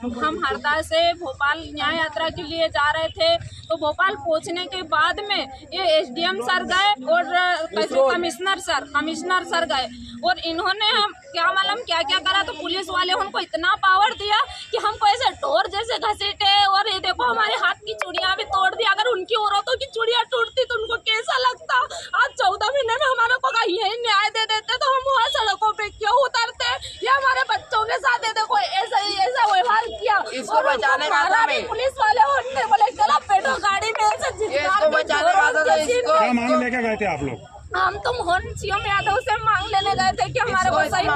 हम हरदा से भोपाल न्याय यात्रा के लिए जा रहे थे, तो भोपाल पहुंचने के बाद में ये एसडीएम सर गए और कमिश्नर सर गए और इन्होंने हम क्या मालूम क्या क्या करा। तो पुलिस वाले उनको इतना पावर दिया कि हमको ऐसे ढोर जैसे घसीटे और ये देखो हमारे हाथ की चूड़ियां भी तोड़ दी। अगर उनकी औरतों की चूड़ियां टूटती तो उनको कैसा लगता। आज 14 महीने में हमारे को यही न्याय दे देते तो हम वहाँ सड़कों पे क्यों उतरते। ये हमारे बच्चों के साथ देखो ऐसा व्यवहार किया। इसको बचाने का था पुलिस वाले उनने बोले चलो बैठो गाड़ी में ऐसे क्या मांग लेके गए थे आप लोग? हम तो मोहन सीएम यादव से मांग लेने गए थे कि हमारे को सही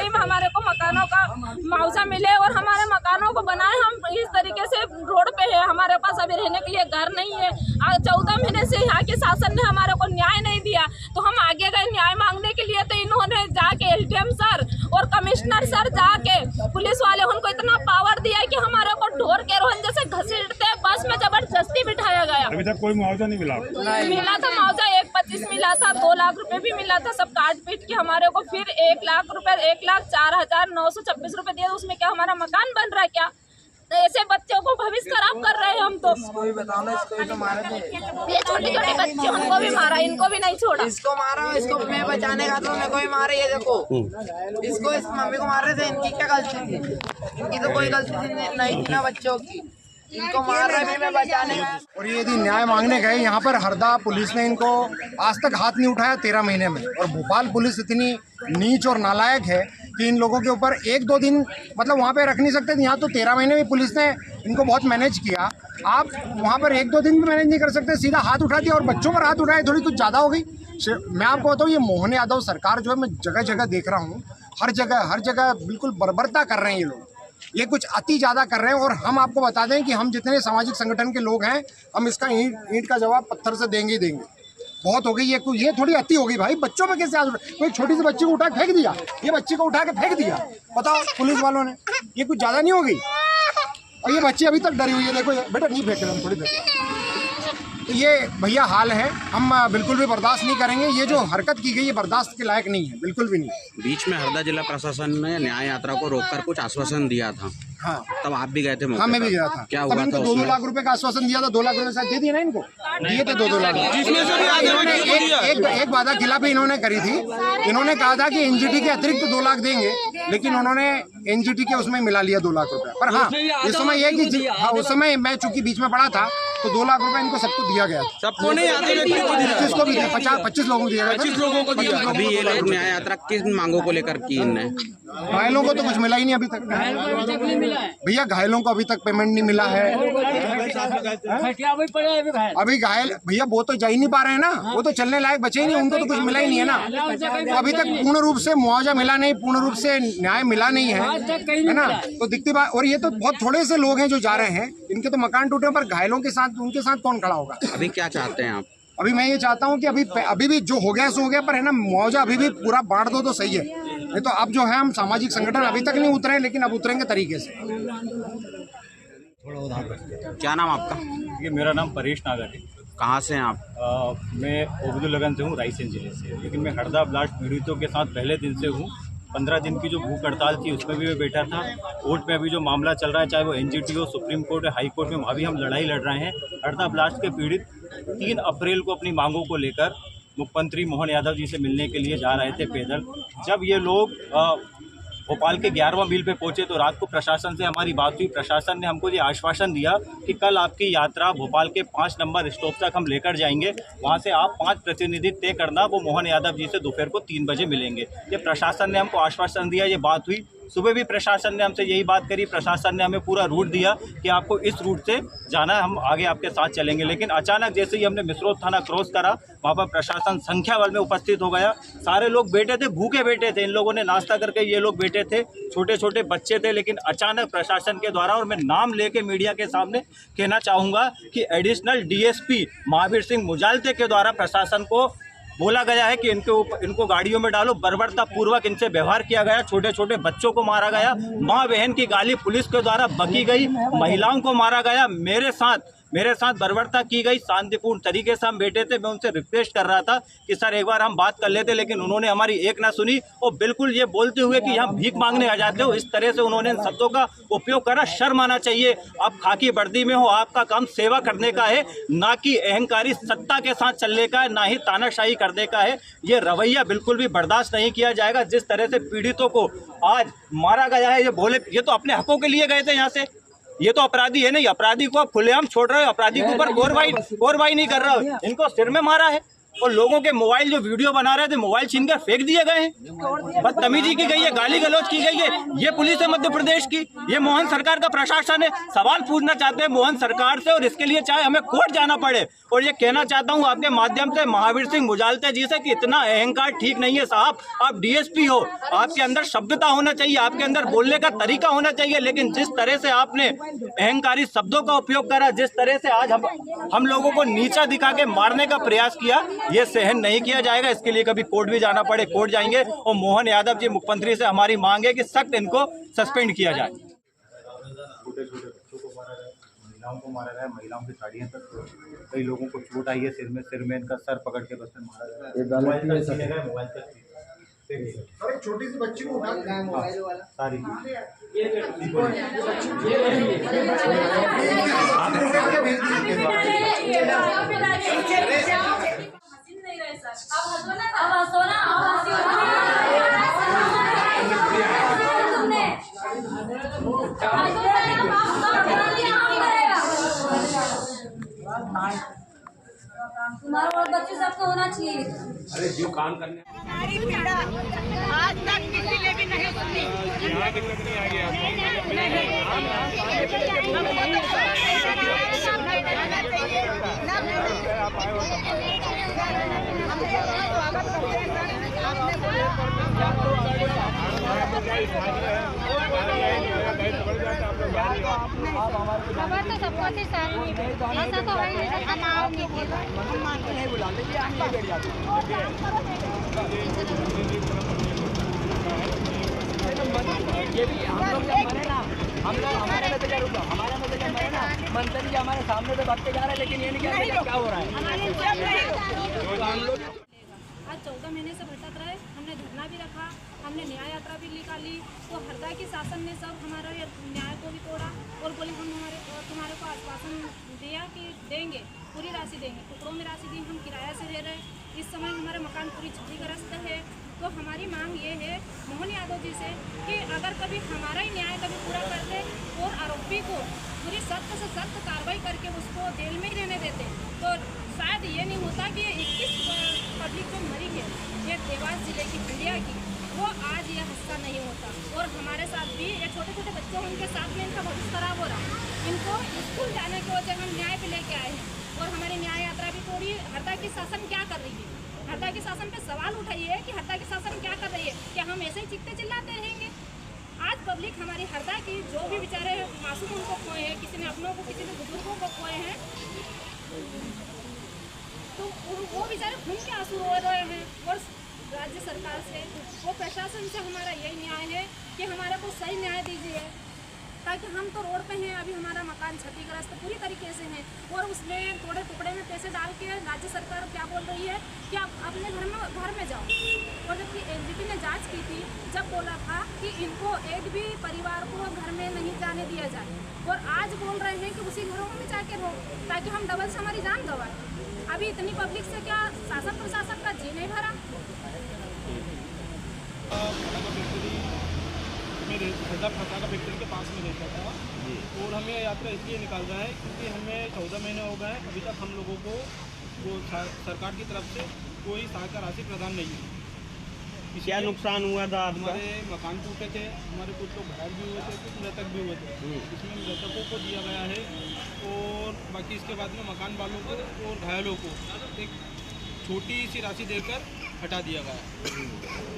में हमारे को मकानों का मुआवजा मिले और हमारे मकानों को बनाए। हम इस तरीके से रोड पे है, हमारे पास अभी रहने के लिए घर नहीं है। 14 महीने से यहाँ के शासन ने हमारे को न्याय नहीं दिया, तो हम आगे गए न्याय मांगने के लिए। तो इन्होंने जाके एसडीएम सर और कमिश्नर सर जाके पुलिस वाले उनको इतना पावर दिया कि हमारे को ढोर के रोहन जैसे घसीटते बस में जबरदस्ती बिठाया गया। अभी तक कोई मुआवजा नहीं मिला? मिला था मुआवजा 1,25,000 मिला था, 2 लाख रुपए भी मिला था, सब काट पीट के हमारे को फिर 1 लाख रुपए 1,04,926 रुपए दिए। उसमें क्या हमारा मकान बन रहा है क्या? तो ऐसे बच्चों को भविष्य खराब कर रहे हैं हम तो। इसको तो मारे थे, ये छोटे छोटे बच्चे उनको भी मारा, इनको भी नहीं छोड़ा। इसको मारा, इसको मैं बचाने का था, मेरे को भी मारे। ये देखो इसको इस मम्मी को मार रहे थे। इनकी क्या गलती थी? इनकी तो कोई गलती नहीं थी ना बच्चों की। इनको मार रहे थे मैं बचाने का। और ये यदि न्याय मांगने गए यहाँ पर हरदा पुलिस ने इनको आज तक हाथ नहीं उठाया 13 महीने में। और भोपाल पुलिस इतनी नीच और नालायक है कि इन लोगों के ऊपर 1-2 दिन मतलब वहाँ पे रख नहीं सकते थे। यहाँ तो 13 महीने में पुलिस ने इनको बहुत मैनेज किया। आप वहाँ पर 1-2 दिन भी मैनेज नहीं कर सकते, सीधा हाथ उठा दिया। और बच्चों पर हाथ उठाए थोड़ी कुछ ज़्यादा हो गई। मैं आपको बताऊँ, ये मोहन यादव सरकार जो है, मैं जगह जगह देख रहा हूँ, हर जगह बिल्कुल बर्बरता कर रहे हैं ये लोग। ये कुछ अति ज़्यादा कर रहे हैं। और हम आपको बता दें कि हम जितने सामाजिक संगठन के लोग हैं, हम इसका ईंट का जवाब पत्थर से देंगे ही देंगे। बहुत हो गई ये थोड़ी अति हो गई भाई। बच्चों पे कैसे कोई छोटी सी बच्ची को उठा के फेंक दिया, ये बच्ची को उठा के फेंक दिया, बताओ पुलिस वालों ने। ये कुछ ज़्यादा नहीं हो गई? और ये बच्ची अभी तक डरी हुई है। देखो बेटा नहीं फेंक रहे, हम थोड़ी फेंक। तो ये भैया हाल है, हम बिल्कुल भी बर्दाश्त नहीं करेंगे। ये जो हरकत की गई है बर्दाश्त के लायक नहीं है, बिल्कुल भी नहीं। बीच में हरदा जिला प्रशासन ने न्याय यात्रा को रोककर कुछ आश्वासन दिया था। हाँ, तब आप भी गए थे? हाँ, मैं भी गया था। क्या हुआ था? 2 लाख रुपए का आश्वासन दिया था। 2 लाख रुपए शायद दे दिए ना इनको, दिए थे 2 लाख। एक वादा खिलाफी इन्होंने करी थी। इन्होंने कहा था कि एनजीटी के अतिरिक्त 2 लाख देंगे, लेकिन उन्होंने एनजीटी के उसमें मिला लिया 2 लाख रुपए। पर हाँ, इस समय ये कि उस समय मैं चूंकि बीच में पड़ा था, तो 2 लाख रुपए इनको सबको दिया गया। सबको नहीं, 25 को भी दिया, 25 लोगों को दिया गया। 25 लोगों को दिया। अभी ये लोग न्याय यात्रा किस मांगों को लेकर की इनने? घायलों को तो कुछ मिला ही नहीं अभी तक। भैया घायलों को अभी तक पेमेंट नहीं मिला है। अभी घायल भैया वो तो जा ही नहीं पा रहे हैं ना, वो तो चलने लायक बचे ही नहीं, उनको तो कुछ मिला ही नहीं है ना। तो अभी तक पूर्ण रूप से मुआवजा मिला नहीं, पूर्ण रूप से न्याय मिला नहीं है ना। तो दिखती बात। और ये तो बहुत थोड़े से लोग हैं जो जा रहे हैं, इनके तो मकान टूटे, पर घायलों के साथ उनके साथ कौन खड़ा होगा? अभी क्या चाहते हैं आप? अभी मैं ये चाहता हूँ कि अभी भी जो हो गया सो हो गया, पर है ना, मुआवजा अभी भी पूरा बांट दो तो सही है। नहीं तो अब जो है, हम सामाजिक संगठन अभी तक नहीं उतरे, लेकिन अब उतरेंगे तरीके से। क्या नाम आपका? ये मेरा नाम परेश नागर है। कहाँ से हैं आप? मैं ओबेदुल्लागंज से हूँ, रायसेन जिले से। लेकिन मैं हरदा ब्लास्ट पीड़ितों के साथ पहले दिन से हूँ। 15 दिन की जो भूख हड़ताल थी उसमें भी मैं बैठा था। कोर्ट में अभी जो मामला चल रहा है, चाहे वो एनजीटी हो, सुप्रीम कोर्ट है, हाई कोर्ट में, वहाँ भी हम लड़ाई लड़ रहे हैं। हरदा ब्लास्ट के पीड़ित 3 अप्रैल को अपनी मांगों को लेकर मुख्यमंत्री मोहन यादव जी से मिलने के लिए जा रहे थे पैदल। जब ये लोग भोपाल के 11वां मील पे पहुंचे तो रात को प्रशासन से हमारी बात हुई। प्रशासन ने हमको ये आश्वासन दिया कि कल आपकी यात्रा भोपाल के 5 नंबर स्टॉप तक हम लेकर जाएंगे, वहां से आप 5 प्रतिनिधि तय करना, वो मोहन यादव जी से दोपहर को 3 बजे मिलेंगे। ये प्रशासन ने हमको आश्वासन दिया, ये बात हुई। सुबह भी प्रशासन ने हमसे यही बात करी। प्रशासन ने हमें पूरा रूट दिया कि आपको इस रूट से जाना है, हम आगे आपके साथ चलेंगे। लेकिन अचानक जैसे ही हमने मिसरोद थाना क्रॉस करा, वहाँ पर प्रशासन संख्या बल में उपस्थित हो गया। सारे लोग बैठे थे, भूखे बैठे थे। इन लोगों ने नाश्ता करके ये लोग बैठे थे, छोटे छोटे बच्चे थे। लेकिन अचानक प्रशासन के द्वारा, और मैं नाम लेके मीडिया के सामने कहना चाहूँगा कि एडिशनल डीएसपी महावीर सिंह मुजालते के द्वारा प्रशासन को बोला गया है कि इनको गाड़ियों में डालो। बर्बरता पूर्वक इनसे व्यवहार किया गया, छोटे छोटे बच्चों को मारा गया, माँ बहन की गाली पुलिस के द्वारा बकी गई, महिलाओं को मारा गया। मेरे साथ मेरे साथ बर्बरता की गई, शांतिपूर्ण तरीके से हम बैठे थे। मैं उनसे रिक्वेस्ट कर रहा था कि सर एक बार हम बात कर लेते, लेकिन उन्होंने हमारी एक ना सुनी और बिल्कुल ये बोलते हुए कि यहाँ भीख मांगने आ जाते हो, इस तरह से उन्होंने इन शब्दों का उपयोग करा। शर्म आना चाहिए। आप खाकी वर्दी में हो, आपका काम सेवा करने का है, ना कि अहंकारी सत्ता के साथ चलने का है, ना ही तानाशाही करने का है। ये रवैया बिल्कुल भी बर्दाश्त नहीं किया जाएगा। जिस तरह से पीड़ितों को आज मारा गया है, ये बोले ये तो अपने हकों के लिए गए थे यहाँ से, ये तो अपराधी है नहीं। अपराधी को आप खुलेआम छोड़ रहे हो, अपराधी के ऊपर कार्रवाई नहीं कर रहे हो। इनको सिर में मारा है और लोगों के मोबाइल जो वीडियो बना रहे थे, मोबाइल छीन कर फेंक दिए गए हैं। बदतमीजी की गई है, गाली गलौज की गई है। ये पुलिस है मध्य प्रदेश की, ये मोहन सरकार का प्रशासन है। सवाल पूछना चाहते हैं मोहन सरकार से, और इसके लिए चाहे हमें कोर्ट जाना पड़े। और ये कहना चाहता हूँ आपके माध्यम से महावीर सिंह मुजालते जी से कि इतना अहंकार ठीक नहीं है साहब। आप डीएसपी हो, आपके अंदर सभ्यता होना चाहिए, आपके अंदर बोलने का तरीका होना चाहिए। लेकिन जिस तरह से आपने अहंकारी शब्दों का उपयोग करा, जिस तरह से आज हम लोगों को नीचा दिखा के मारने का प्रयास किया, ये सहन नहीं किया जाएगा। इसके लिए कभी कोर्ट भी जाना पड़े, कोर्ट जाएंगे। और मोहन यादव जी मुख्यमंत्री से हमारी मांग है कि सख्त इनको सस्पेंड किया जाए। छोटे छोटे बच्चों को मारा गया, महिलाओं को मारा गया, महिलाओं की साड़ियाँ तक, कई लोगों को चोट आई है सिर में इनका सर पकड़ के बस में मारा गया। मोबाइल तक एक छोटी सी बच्ची को उठा के मोबाइल वाला सारी तुम्हारा और बच्चे सबको होना चाहिए। अरे जो काम करने हमारी पीड़ा आज तक किसी ने भी नहीं सुनी। यहाँ दिक्कत नहीं आ गई खबर तो सबको थी सारी, ऐसा तो है नहीं। हम आओगे नहीं बुलाते, हम नहीं बैठ जाते। ये भी हम लोग जब मरे ना, हम लोग हमारे में तो क्या रुका, हमारे में तो क्या मरे ना, मंत्री जी हमारे सामने तो भागते जा रहे हैं, लेकिन ये नहीं क्या हो रहा है। आज 14 महीने से भटक रहे, हमने धरना भी रखा, हमने न्याय यात्रा भी निकाली। तो हरदा की शासन ने सब हमारा न्याय को भी तोड़ा और बोले हम तुम्हारे को आश्वासन दिया कि देंगे, पूरी राशि देंगे। टुकड़ों में राशि दी, हम किराया से रह रहे। इस समय हमारे मकान पूरी क्षतिग्रस्त है। तो हमारी मांग ये है मोहन यादव जी से कि अगर कभी हमारा ही न्याय कभी पूरा कर दे और आरोपी को पूरी सख्त से सख्त कार्रवाई करके उसको जेल में ही रहने देते, तो शायद ये नहीं होता कि 21 पब्लिक जो मरी है ये देवास जिले की भिंडिया की, वो आज ये हादसा नहीं होता। और हमारे साथ भी ये छोटे छोटे बच्चे हैं, उनके साथ भी इनका भविष्य खराब हो रहा है। इनको स्कूल जाने की वजह हम न्याय पे लेके आए हैं और हमारी न्याय यात्रा भी थोड़ी हरदा की शासन क्या कर रही है, हरदा के शासन पे सवाल उठाइए कि हरदा की शासन क्या कर रही है। क्या हम ऐसे ही चिल्लाते चिल्लाते रहेंगे? आज पब्लिक हमारी हरदा की जो भी बेचारे मासूम उनको खोए हैं, किसी ने अपनों को, किसी ने बुजुर्गों को खोए हैं, तो वो बेचारे खून के आंसू रो रहे हैं। और राज्य सरकार से, वो प्रशासन से हमारा यही न्याय है कि हमारे को सही न्याय दीजिए, ताकि हम तो रोड पे हैं। अभी हमारा मकान क्षतिग्रस्त पूरी तरीके से है और उसमें थोड़े टुकड़े में पैसे डाल के राज्य सरकार क्या बोल रही है कि आप अपने घर में जाओ। और जबकि एलजीपी ने जांच की थी, जब बोला था कि इनको एक भी परिवार को घर में नहीं जाने दिया जाए, और आज बोल रहे हैं कि उसी घरों में जाके रहो ताकि हम डबल से हमारी जान गंवाएं। अभी इतनी पब्लिक से क्या शासन प्रशासन का जी नहीं भरा? हरदा का फैक्ट्री के पास में रहता था और हमें यात्रा इसलिए निकाल रहा है क्योंकि हमें 14 महीने हो गए, अभी तक हम लोगों को वो सरकार की तरफ से कोई सहायता राशि प्रदान नहीं हुई। क्या नुकसान हुआ था आपका? हमारे मकान टूटे थे, हमारे कुछ लोग घायल भी हुए थे, कुछ मृतक भी हुए थे। इसमें मृतकों को दिया गया है और बाकी इसके बाद में मकान वालों को और घायलों को एक छोटी सी राशि देकर हटा दिया गया,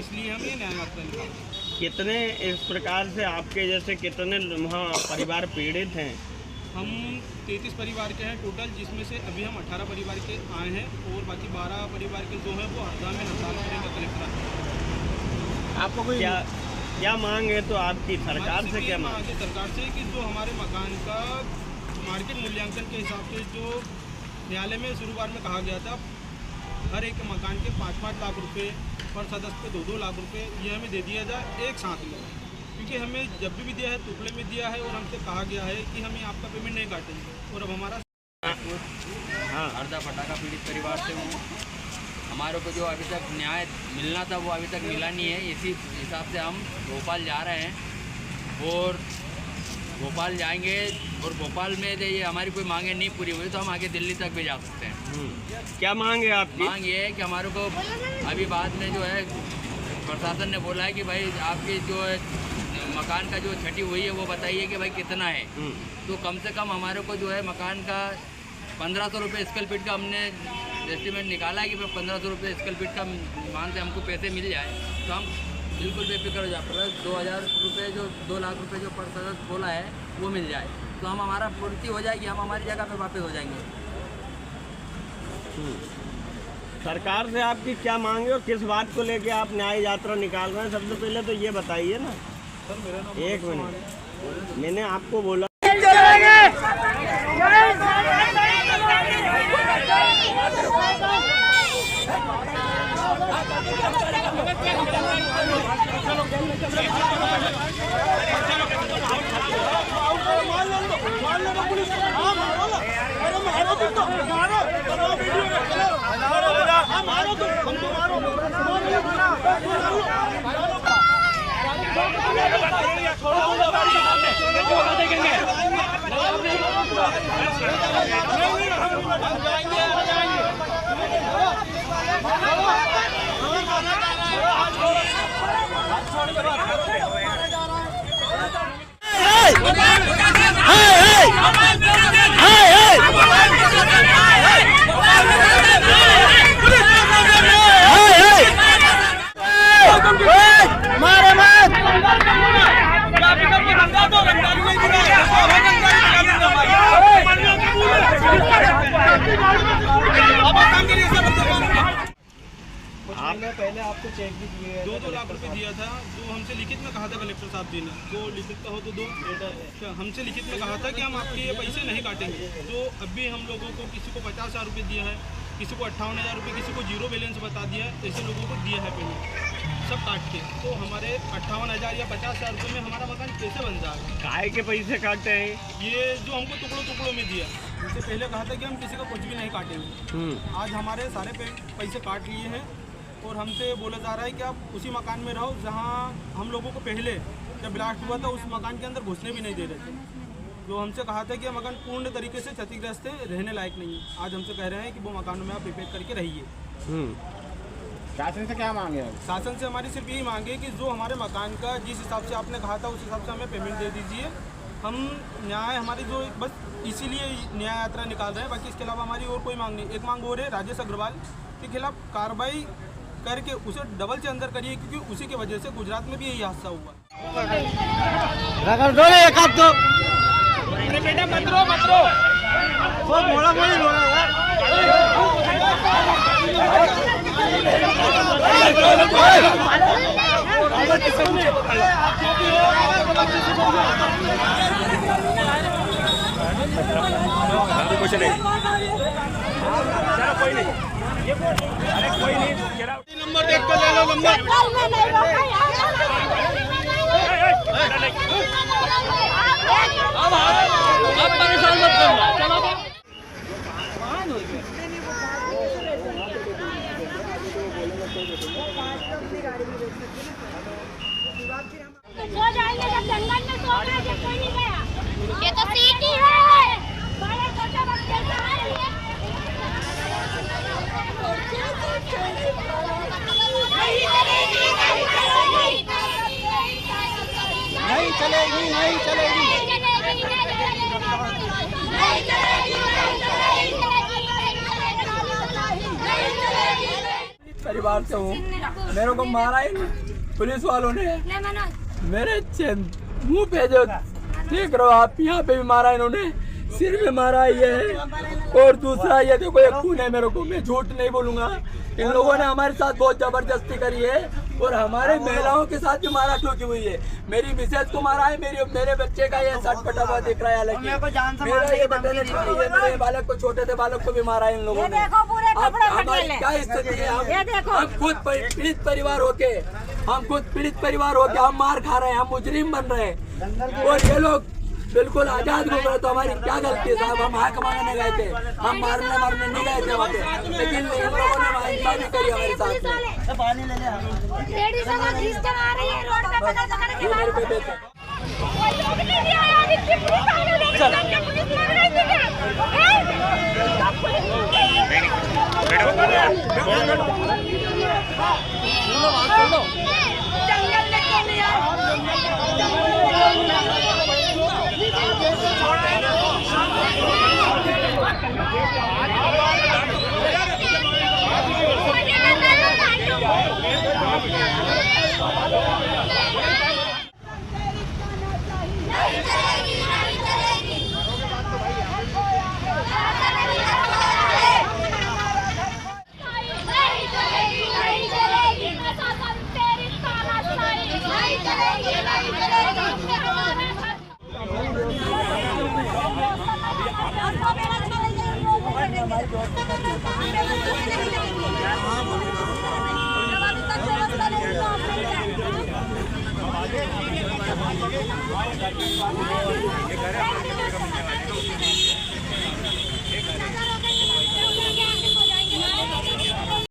इसलिए हम ये न्याय यात्रा निकालते हैं। कितने इस प्रकार से आपके जैसे कितने वहाँ परिवार पीड़ित हैं? हम 33 परिवार के हैं टोटल, जिसमें से अभी हम 18 परिवार के आए हैं और बाकी 12 परिवार के जो हैं वो हरदा में हड़ताल करेंगे कलेक्टर। आपको कोई क्या मांग है तो आपकी सरकार से क्या मांग है? सरकार से कि जो हमारे मकान का मार्केट मूल्यांकन के हिसाब से जो न्यायालय में शुरुआत में कहा गया था, हर एक मकान के 5-5 लाख रुपए पर सदस्य पे 2-2 लाख रुपए ये हमें दे दिया जाए एक साथ में, क्योंकि हमें जब भी दिया है टुकड़े में दिया है और हमसे कहा गया है कि हमें आपका पेमेंट नहीं काटेंगे। और अब हमारा हरदा पटाखा पीड़ित परिवार से हूँ। हमारे को जो अभी तक न्याय मिलना था वो अभी तक मिला नहीं है। इसी हिसाब से हम भोपाल जा रहे हैं और भोपाल जाएंगे और भोपाल में ये हमारी कोई मांगे नहीं पूरी हुई तो हम आगे दिल्ली तक भी जा सकते हैं। क्या मांग है आपकी? मांग ये है कि हमारे को अभी बाद में जो है प्रशासन ने बोला है कि भाई आपकी जो है मकान का जो क्षति हुई है वो बताइए कि भाई कितना है। तो कम से कम हमारे को जो है मकान का 1500 रुपये स्क्वायर फीट का हमने एस्टीमेट निकाला है कि 1500 रुपये स्क्वायर फीट का मान से हमको पैसे मिल जाए तो हम बिल्कुल बेफिक्र हो जाए। प्लस 2000 रुपये जो 2 लाख रुपये जो पर सदस्य बोला है वो मिल जाए तो हम हमारा पूर्ति हो जाएगी, हम हमारी जगह पे वापस हो जाएंगे। सरकार से आपकी क्या मांग है और किस बात को लेके आप न्याय यात्रा निकाल रहे हैं? सबसे पहले तो ये बताइए ना। एक मिनट, मैंने आपको बोला पहले आपको चेक भी दिए 2-2 लाख रुपए दिया था जो हमसे लिखित में कहा था कलेक्टर साहब जी ने। जो लिखित का हो तो दो, हमसे लिखित में कहा था कि हम आपके ये पैसे नहीं काटेंगे। तो अभी हम लोगों को किसी को 50,000 रुपये दिया है, किसी को 58,000 रुपये, किसी को 0 बैलेंस बता दिया है, ऐसे लोगों को दिया है पेमेंट सब काट के। तो हमारे 58,000 या 50,000 रुपये में हमारा मकान कैसे बन जाएगा? काय के पैसे काटे हैं? ये जो हमको टुकड़ों में दिया, इससे पहले कहा था कि हम किसी का कुछ भी नहीं काटेंगे। आज हमारे सारे पैसे काट लिए हैं और हमसे बोला जा रहा है कि आप उसी मकान में रहो जहां हम लोगों को पहले जब ब्लास्ट हुआ था उस मकान के अंदर घुसने भी नहीं दे रहे थे। जो हमसे कहा था कि मकान पूर्ण तरीके से क्षतिग्रस्त है, रहने लायक नहीं है। आज हमसे कह रहे हैं कि वो मकानों में आप रिपेयर करके रहिए। शासन से क्या मांगे? शासन से हमारी सिर्फ यही मांगे कि जो हमारे मकान का जिस हिसाब से आपने कहा था उस हिसाब से हमें पेमेंट दे दीजिए। हम न्याय हमारी जो बस इसीलिए न्याय यात्रा निकाल रहे हैं, बाकी इसके अलावा हमारी और कोई मांग नहीं। एक मांग और है राजेश अग्रवाल के खिलाफ कार्रवाई करके उसे डबल से अंदर करिए, क्योंकि उसी की वजह से गुजरात में भी यही हादसा हुआ। बेटा मत रो मोड़ा मोड़ी कुछ नहीं, चलो कोई नहीं, अरे कोई नहीं, नंबर देख कर ले लो। नंबर आप परेशान मत करो, चलो सो जाएंगे जब जंगल में सो गए, जब कोई नहीं गया। ये तो सिटी है, बड़े छोटे बच्चे नहीं चलेगी, नहीं चलेगी। परिवार से हूँ, मेरे को मारा ही पुलिस वालों ने, मेरे मुंह पे जो देख रहे हो आप, यहाँ पे भी मारा इन्होंने, सिर में मारा ये है। और दूसरा ये देखो ये खून है मेरे को, मैं झूठ नहीं बोलूँगा। इन लोगों ने हमारे साथ बहुत जबरदस्ती करी है। और हमारे महिलाओं के साथ भी मारा ठोकी हुई है। मेरी मिसेज को मारा है, मेरे बच्चे का ये सट फटा हुआ दिख रहा है। हालांकि मेरा ये बटन मेरे बालक को, छोटे से बालक को भी मारा है इन लोगों ने। अब हमारी क्या स्थिति है? हम खुद पीड़ित परिवार होके हम मार खा रहे हैं, हम मुजरिम बन रहे हैं और ये लोग बिल्कुल आजाद घूम रहे। तो हमारी क्या गलती है साहब? हम हक मांगने गए थे, हम मारने नहीं गए थे वहाँ पे, लेकिन इन लोगों ने वहाँ भी करी हमारे साथ ये